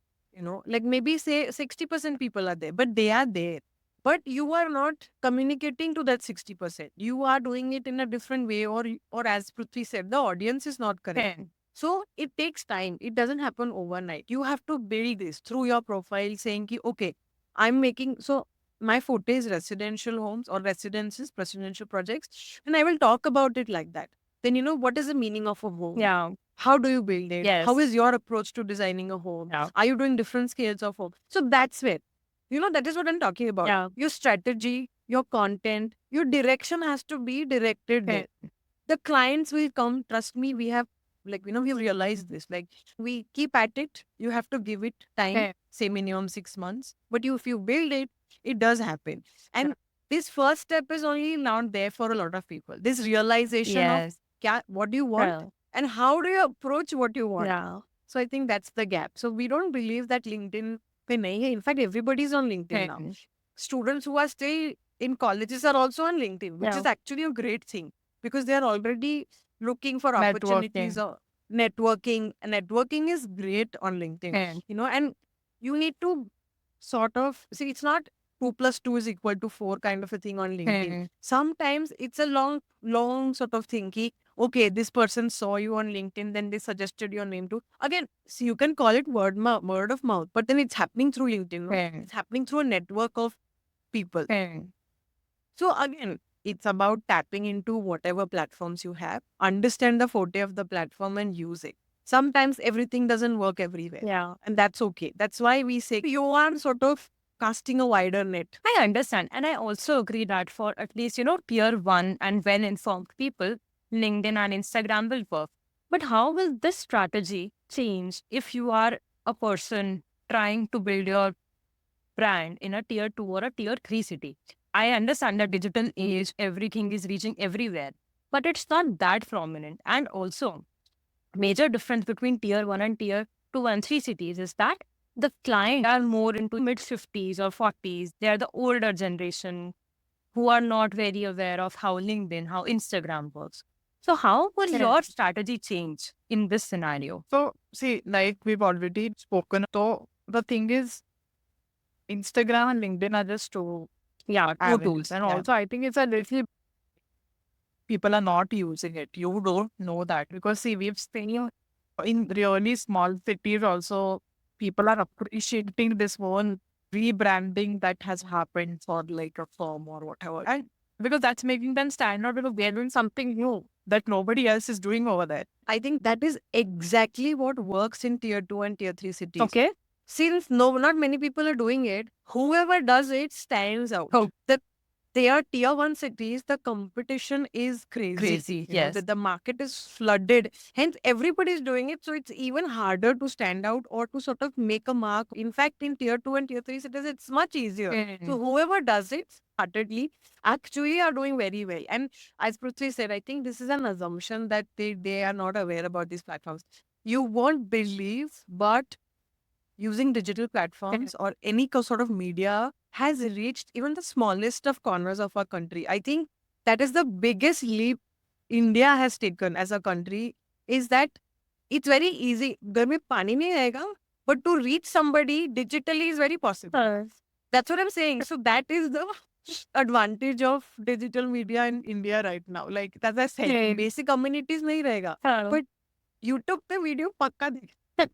Like maybe say 60% people are there, but they are there. But you are not communicating to that 60%. You are doing it in a different way, or as Prithvi said, the audience is not correct. So it takes time. It doesn't happen overnight. You have to build this through your profile saying, ki, okay, I'm making, so my forte is residential homes or residences, residential projects, and I will talk about it like that. Then, what is the meaning of a home? Yeah. How do you build it? Yes. How is your approach to designing a home? Yeah. Are you doing different scales of home? So that's where, that is what I'm talking about. Yeah. Your strategy, your content, your direction has to be directed there. The clients will come, trust me, we have we've realized this. Like we keep at it, you have to give it time, say minimum 6 months. But if you build it, it does happen. And this first step is only not there for a lot of people. This realization of what do you want and how do you approach what you want. Yeah. So I think that's the gap. So we don't believe that LinkedIn pe nahi hai. In fact, everybody's on LinkedIn now. Students who are still in colleges are also on LinkedIn, which is actually a great thing because they are already looking for opportunities or networking. Networking is great on LinkedIn, and you need to sort of see it's not 2 plus 2 is equal to 4 kind of a thing on LinkedIn. Sometimes it's a long sort of thing. Okay, this person saw you on LinkedIn, then they suggested your name to. Again, so you can call it word of mouth, but then it's happening through LinkedIn. No? It's happening through a network of people. So again, it's about tapping into whatever platforms you have, understand the forte of the platform and use it. Sometimes everything doesn't work everywhere. Yeah. And that's okay. That's why we say you are sort of casting a wider net. I understand. And I also agree that for at least, tier one and well informed people, LinkedIn and Instagram will work. But how will this strategy change if you are a person trying to build your brand in a tier two or a tier three city? I understand that digital age, everything is reaching everywhere, but it's not that prominent. And also, major difference between tier 1 and tier 2 and 3 cities is that the clients are more into mid 50s or 40s. They are the older generation who are not very aware of how LinkedIn, how Instagram works. So how will your strategy change in this scenario? So, see, like we've already spoken. So, the thing is, Instagram and LinkedIn are just two Yeah, two avenues. tools. And Yeah. also, I think it's a little, people are not using it. You don't know that because, see, we've seen in really small cities also, people are appreciating this whole rebranding that has happened for like a firm or whatever. And because that's making them stand out because they're doing something new that nobody else is doing over there. I think that is exactly what works in tier 2 and tier 3 cities. Okay. Since not many people are doing it, whoever does it stands out. Oh. They are tier 1 cities, the competition is crazy. Crazy, You know, yes. the market is flooded. Hence, everybody is doing it. So it's even harder to stand out or to sort of make a mark. In fact, in tier 2 and tier 3 cities, it's much easier. So whoever does it heartedly actually are doing very well. And as Prithvi said, I think this is an assumption that they are not aware about these platforms. You won't believe, but using digital platforms or any sort of media has reached even the smallest of corners of our country. I think that is the biggest leap India has taken as a country, is that it's very easy. घर में पानी नहीं आएगा, but to reach somebody digitally is very possible. That's what I'm saying. So that is the advantage of digital media in India right now. Like as I said, Okay. basic communities नहीं रहेगा, but YouTube पे video पक्का देख.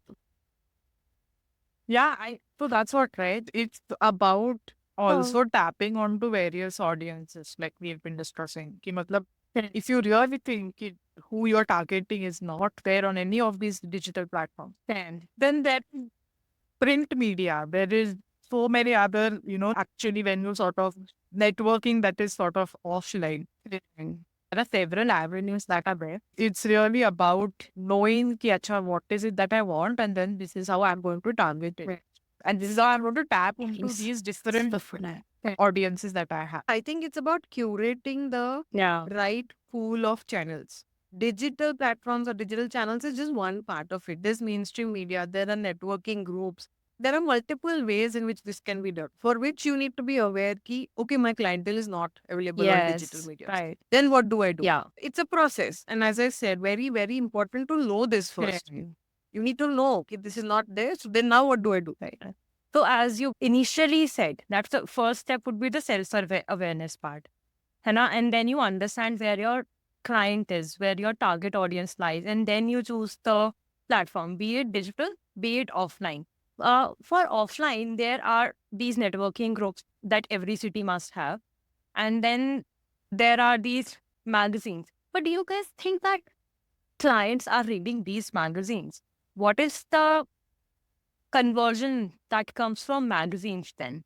Yeah, so that's what, right? It's about also tapping onto various audiences, like we've been discussing. Ki matlab, if you really think who you're targeting is not there on any of these digital platforms, then that print media, there is so many other, actually when you sort of networking that is sort of offline. There are several avenues that are there. It's really about knowing ki, acha, what is it that I want, and then this is how I'm going to target it. And this is how I'm going to tap into these different audiences that I have. I think it's about curating the right pool of channels. Digital platforms or digital channels is just one part of it. There's mainstream media, there are networking groups. There are multiple ways in which this can be done, for which you need to be aware that, okay, my clientele is not available on digital media. Right. Then what do I do? Yeah. It's a process. And as I said, very, very important to know this first. You need to know, okay, this is not there. So then now what do I do? Right. So as you initially said, that's the first step would be the self-awareness part. है ना? And then you understand where your client is, where your target audience lies, and then you choose the platform, be it digital, be it offline. For offline, there are these networking groups that every city must have. And then there are these magazines. But do you guys think that clients are reading these magazines? What is the conversion that comes from magazines then?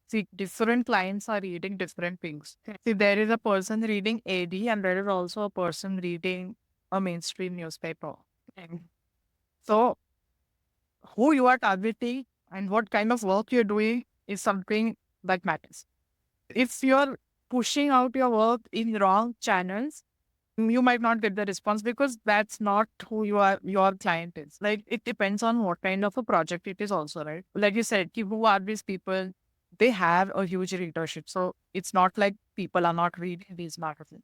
See, different clients are reading different things. See, there is a person reading AD and there is also a person reading a mainstream newspaper. So, who you are targeting and what kind of work you're doing is something that matters. If you're pushing out your work in wrong channels, you might not get the response because that's not who your client is. Like, it depends on what kind of a project it is also, right? Like you said, who are these people? They have a huge readership. So it's not like people are not reading these magazines.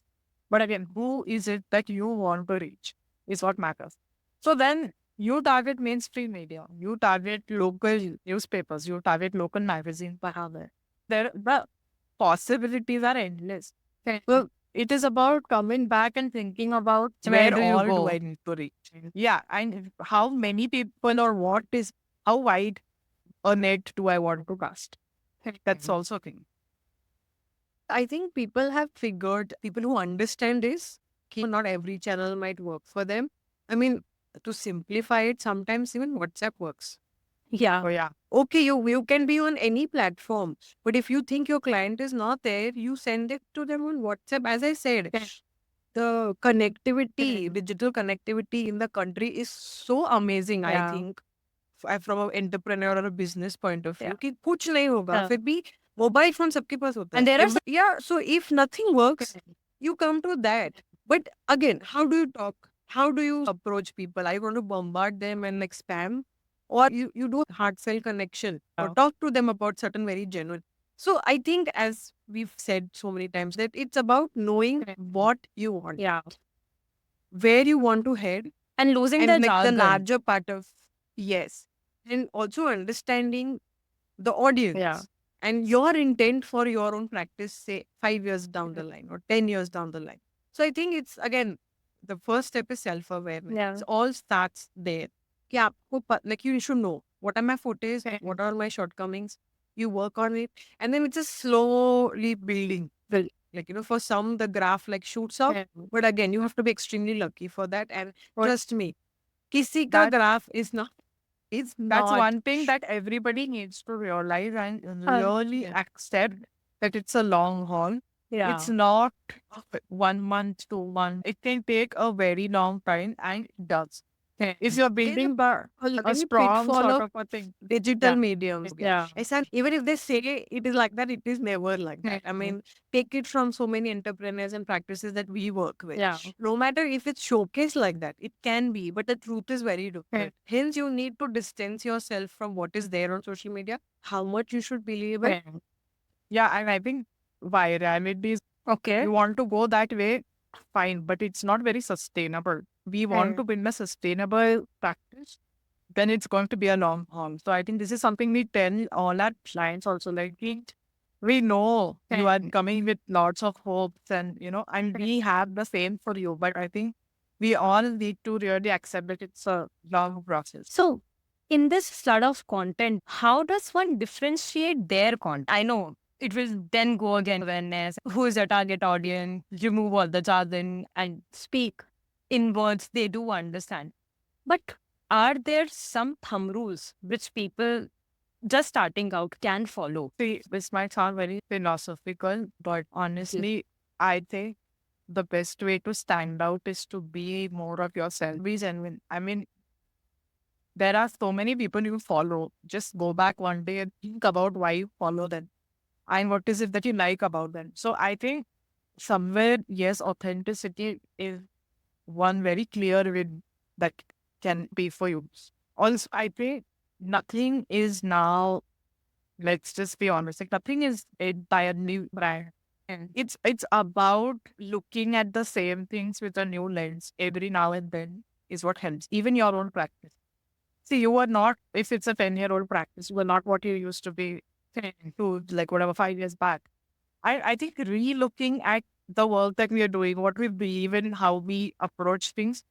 But again, who is it that you want to reach is what matters. So then you target mainstream media, you target local newspapers, you target local magazines. The possibilities are endless. Well, it is about coming back and thinking about Where where do you all go? do I need to reach? Yeah, and how many people or how wide a net do I want to cast? That's also a thing. I think people who understand this, not every channel might work for them. I mean, to simplify it, sometimes even WhatsApp works. Yeah. So yeah, Okay, you can be on any platform, but if you think your client is not there, you send it to them on WhatsApp. As I said, the connectivity, digital connectivity in the country is so amazing, I think, from an entrepreneur or a business point of view. कि कुछ नहीं होगा, फिर भी Mobile phone सबके पास होता है. And there are Yeah, so if nothing works, you come to that. But again, how do you talk? How do you approach people? Are you going to bombard them and like spam? Or you do heartfelt connection or Yeah. talk to them about certain very genuine. So I think, as we've said so many times, that it's about knowing what you want, yeah, where you want to head, and losing and the like the jargon. larger part of, yes, and also understanding the audience Yeah. and your intent for your own practice, say 5 years down the line or 10 years down the line. So I think it's again, the first step is self-awareness. Yeah. It all starts there. कि आपको like you should know what are my fortes, what are my shortcomings. You work on it, and then it's just slowly building. Like, for some the graph like shoots up, but again you have to be extremely lucky for that. And trust me, किसी का That- graph is not. It's That's not. one thing that everybody needs to realize and really accept that it's a long haul. Yeah. It's not 1 month, 2 months. It can take a very long time, and it does. If you're building a strong pitfall sort of of a thing. digital Yeah. mediums. Yeah. Even if they say it is like that, it is never like that. I mean, take it from so many entrepreneurs and practices that we work with. Yeah. No matter if it's showcased like that, it can be, but the truth is very different. Hence, you need to distance yourself from what is there on social media, how much you should believe it. Yeah, and I think virality is Okay. you want to go that way, fine, but it's not very sustainable. We want to build a sustainable practice, then it's going to be a long haul. So I think this is something we tell all our clients also. Like we know you are coming with lots of hopes and and we have the same for you. But I think we all need to really accept that it's a long process. So, in this flood of content, how does one differentiate their content? I know it will then go again awareness. Who is your target audience? Remove all the jargon and speak in words they do understand. But are there some thumb rules which people just starting out can follow? See, this might sound very philosophical, but honestly, I think the best way to stand out is to be more of yourself. Be genuine. I mean, there are so many people you follow. Just go back one day and think about why you follow them and what is it that you like about them. So I think somewhere, yes, authenticity is one very clear way that can be for you. Also, I think nothing is now, let's just be honest, like nothing is entirely brand. And it's about looking at the same things with a new lens every now and then is what helps. Even your own practice. See, you are not, if it's a 10-year-old practice, you are not what you used to be 10 to like whatever 5 years back. I think re-looking at the work that we are doing, what we believe in, how we approach things,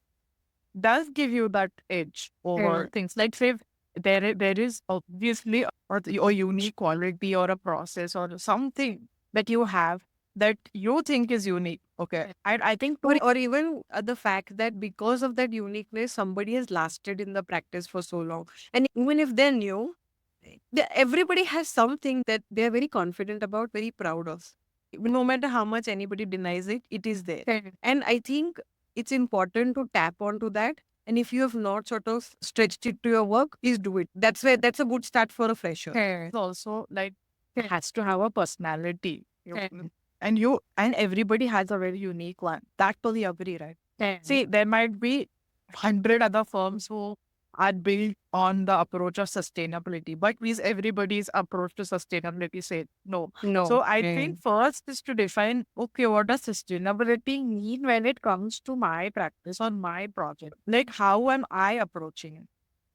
does give you that edge over things. Like say there is obviously a unique quality or a process or something that you have that you think is unique. Okay. I think Or even the fact that because of that uniqueness, somebody has lasted in the practice for so long. And even if they're new, everybody has something that they're very confident about, very proud of. No matter how much anybody denies it, it is there. And I think it's important to tap onto that. And if you have not sort of stretched it to your work, please do it. That's a good start for a fresher. it's also like it has to have a personality. And everybody has a very unique one. That totally agree, right? See, there might be 100 other firms who are built on the approach of sustainability, but is everybody's approach to sustainability say no? No. So I think first is to define, okay, what does sustainability mean when it comes to my practice or my project? Like, how am I approaching it?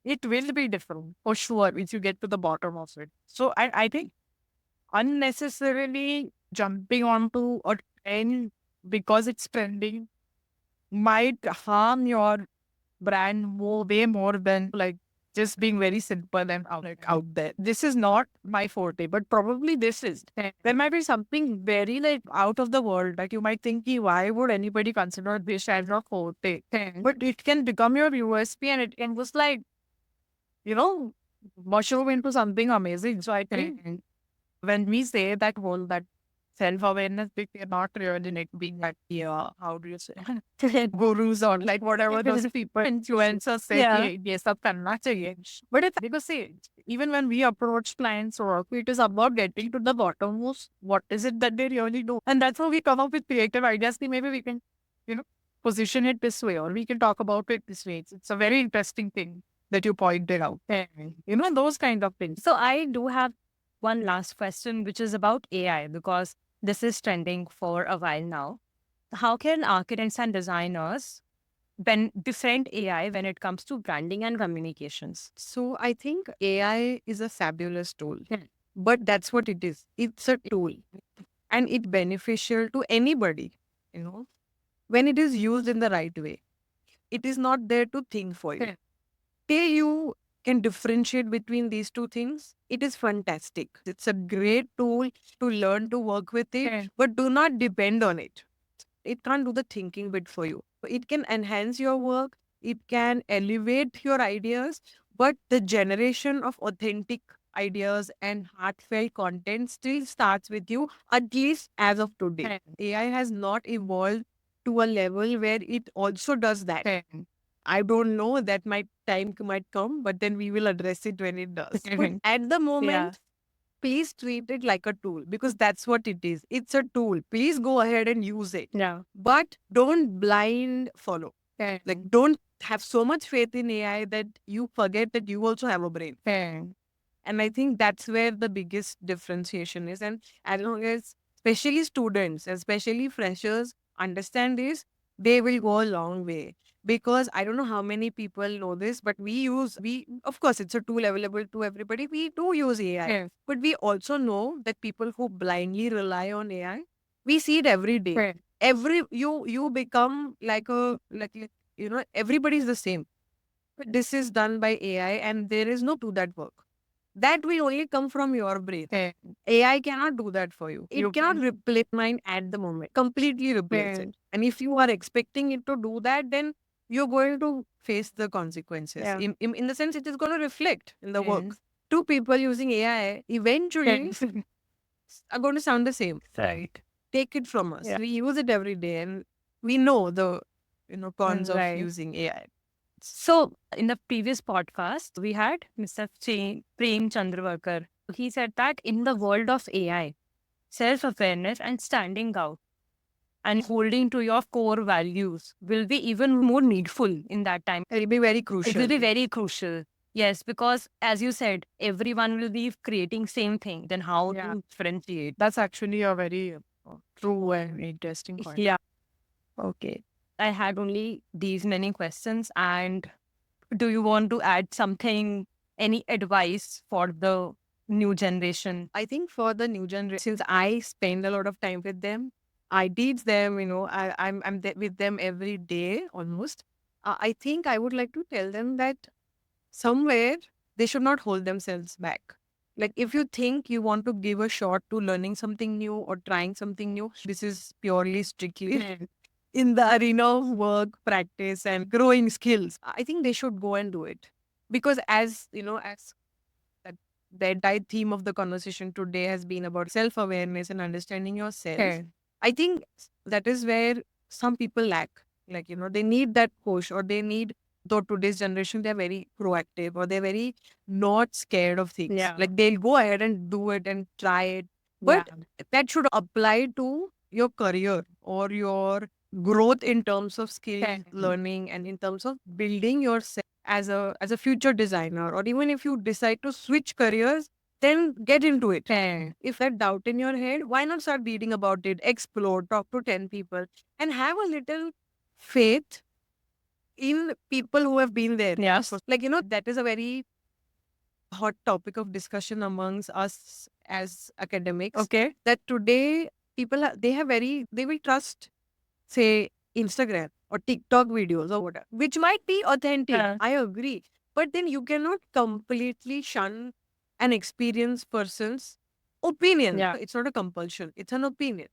It will be different for sure once you get to the bottom of it. So I think unnecessarily jumping onto a trend because it's trending might harm your brand way more than like just being very simple and out there. This is not my forte, but probably this is. There might be something very like out of the world. Like you might think, why would anybody consider this as a forte? But it can become your USP and it can just like, mushroom into something amazing. So I think when we say that whole that self-awareness, they're not really like being like, yeah, how do you say, gurus or like whatever those people, influencers say, Yeah. "Ye- ye sab karna chahiye." But it's because see, even when we approach clients or it is about getting to the bottommost, what is it that they really do? And that's how we come up with creative ideas. See, maybe we can, you know, position it this way or we can talk about it this way. It's a very interesting thing that you pointed out. You know, those kind of things. So I do have one last question, which is about AI, because this is trending for a while now. How can architects and designers different AI when it comes to branding and communications? So I think AI is a fabulous tool, Hmm. but that's what it is. It's a tool and it's beneficial to anybody, you know, when it is used in the right way. It is not there to think for you. Hmm. Till you can differentiate between these two things, it is fantastic. It's a great tool to learn to work with it, Hmm. but do not depend on it. It can't do the thinking bit for you. It can enhance your work, it can elevate your ideas, but the generation of authentic ideas and heartfelt content still starts with you, at least as of today. AI has not evolved to a level where it also does that. I don't know, that might come, but then we will address it when it does. But at the moment, please treat it like a tool because that's what it is. It's a tool. Please go ahead and use it. Yeah. But don't blind follow. Like, don't have so much faith in AI that you forget that you also have a brain. And I think that's where the biggest differentiation is. And as long as, especially students, especially freshers, understand this, they will go a long way. Because I don't know how many people know this, but of course, it's a tool available to everybody. We do use AI. But we also know that people who blindly rely on AI, we see it every day. You become everybody's the same. But this is done by AI and there is no to that work. That will only come from your brain. AI cannot do that for you. It cannot replace mind at the moment. Completely replace it. And if you are expecting it to do that, then you're going to face the consequences. Yeah. In the sense, it is going to reflect in the work. Two people using AI eventually are going to sound the same. Right. Take it from us. Yeah. We use it every day and we know the cons of Right. using AI. So, in the previous podcast, we had Mr. Prem Chandravarkar. He said that in the world of AI, self awareness and standing out and holding to your core values will be even more needful in that time. It'll be very It crucial. will be very crucial. Yes, because as you said, everyone will be creating same thing. Then how Yeah. to differentiate? That's actually a very true and interesting point. Yeah. Okay. I had only these many questions. And do you want to add something, any advice for the new generation? I think for the new generation, since I spend a lot of time with them, I teach them, I'm with them every day almost. I think I would like to tell them that somewhere they should not hold themselves back. Like, if you think you want to give a shot to learning something new or trying something new, this is purely strictly in the arena of work, practice, and growing skills. I think they should go and do it. Because as that the entire theme of the conversation today has been about self-awareness and understanding yourself. I think that is where some people lack. Like, they need that push, or they need, though today's generation, they're very proactive or they're very not scared of things. Yeah. Like, they'll go ahead and do it and try it. But that should apply to your career or your growth in terms of skill learning and in terms of building yourself as a future designer. Or even if you decide to switch careers, then get into it. If that doubt in your head, why not start reading about it, explore, talk to 10 people, and have a little faith in people who have been there. Yes. Like, that is a very hot topic of discussion amongst us as academics. Okay. That today people they will trust, say, Instagram or TikTok videos or whatever, which might be authentic. Yeah. I agree. But then you cannot completely shun an experienced person's opinion. Yeah. It's not a compulsion. It's an opinion.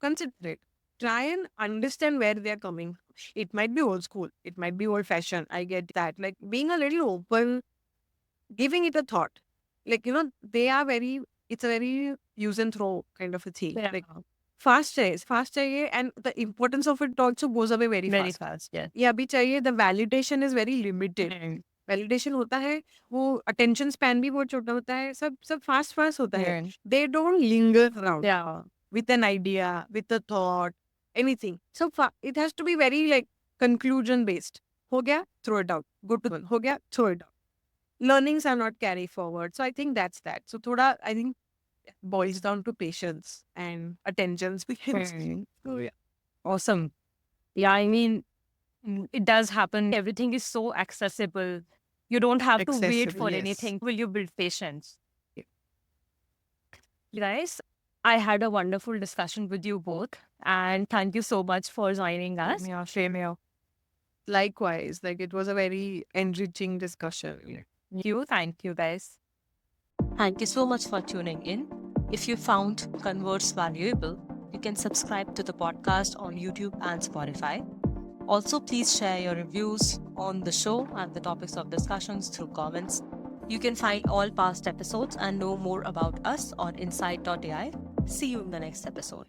Consider it. Try and understand where they're coming. It might be old school. It might be old fashioned. I get that. Like, being a little open, giving it a thought. Like, they are very it's a very use and throw kind of a thing. Yeah. Like fast चाहिए, and the importance of it also goes away very Very fast. fast, yeah. ये अभी चाहिए, the validation is very limited. Validation होता है, वो attention span भी बहुत छोटा होता है, सब fast होता है. They don't linger around Yeah. with an idea, with a thought, anything. So it has to be very like conclusion based. हो गया, throw it out. Good to हो गया, throw it out. Learnings are not carry forward. So I think that's that. So थोड़ा, I think, boils down to patience and attention span. So yeah. Awesome. Yeah, I mean, it does happen. Everything is so accessible. You don't have to wait Accessible, for yes. anything. Will you build patience? Yeah. Guys, I had a wonderful discussion with you both. And thank you so much for joining us. Yeah, same here. Likewise, like it was a very enriching discussion. Thank you, guys. Thank you so much for tuning in. If you found Converse valuable, you can subscribe to the podcast on YouTube and Spotify. Also, please share your reviews on the show and the topics of discussions through comments. You can find all past episodes and know more about us on insight.ai. See you in the next episode.